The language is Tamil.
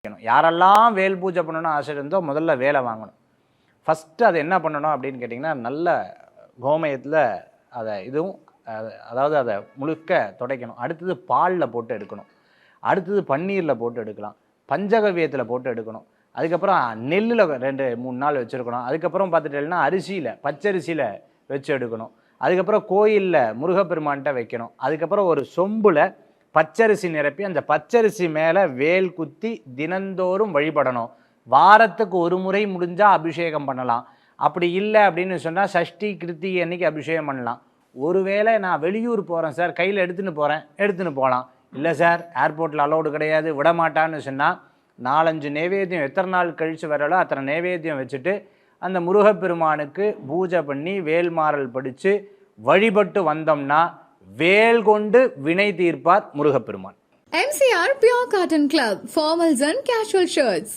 யாரெல்லாம் வேல் பூஜை பண்ணணும்னு ஆசை இருந்தோ முதல்ல வேலை வாங்கணும். ஃபஸ்ட்டு அது என்ன பண்ணணும் அப்படின்னு கேட்டிங்கன்னா, நல்ல கோமயத்தில் அதை இதுவும் அதாவது அதை முழுக்க துடைக்கணும். அடுத்தது பாலில் போட்டு எடுக்கணும். அடுத்தது பன்னீரில் போட்டு எடுக்கலாம். பஞ்சகவியத்தில் போட்டு எடுக்கணும். அதுக்கப்புறம் நெல்லில் 2-3 நாள் வச்சுருக்கணும். அதுக்கப்புறம் பார்த்துட்டேன்னா அரிசியில் பச்சரிசியில் வச்சு எடுக்கணும். அதுக்கப்புறம் கோயிலில் முருகப்பெருமான்கிட்ட வைக்கணும். அதுக்கப்புறம் ஒரு சொம்பில் பச்சரிசி நிரப்பி அந்த பச்சரிசி மேலே வேல் குத்தி தினந்தோறும் வழிபடணும். வாரத்துக்கு ஒரு முறை முடிஞ்சால் அபிஷேகம் பண்ணலாம். அப்படி இல்லை அப்படின்னு சொன்னால் சஷ்டி கிருத்திகை அன்னைக்கு அபிஷேகம் பண்ணலாம். ஒருவேளை நான் வெளியூர் போகிறேன் சார், கையில் எடுத்துன்னு போகலாம். இல்லை சார் ஏர்போர்ட்டில் அலோடு கிடையாது, விடமாட்டான்னு சொன்னால் 4-5 நைவேத்தியம் எத்தனை நாள் கழித்து வரலோ அத்தனை நைவேத்தியம் வச்சுட்டு அந்த முருகப்பெருமானுக்கு பூஜை பண்ணி வேல்மாறல் படித்து வழிபட்டு வந்தோம்னா வேல் கொண்டு வினை தீர்ப்பார் முருகப்பெருமான். MCR Pure Cotton Club, formals and casual shirts.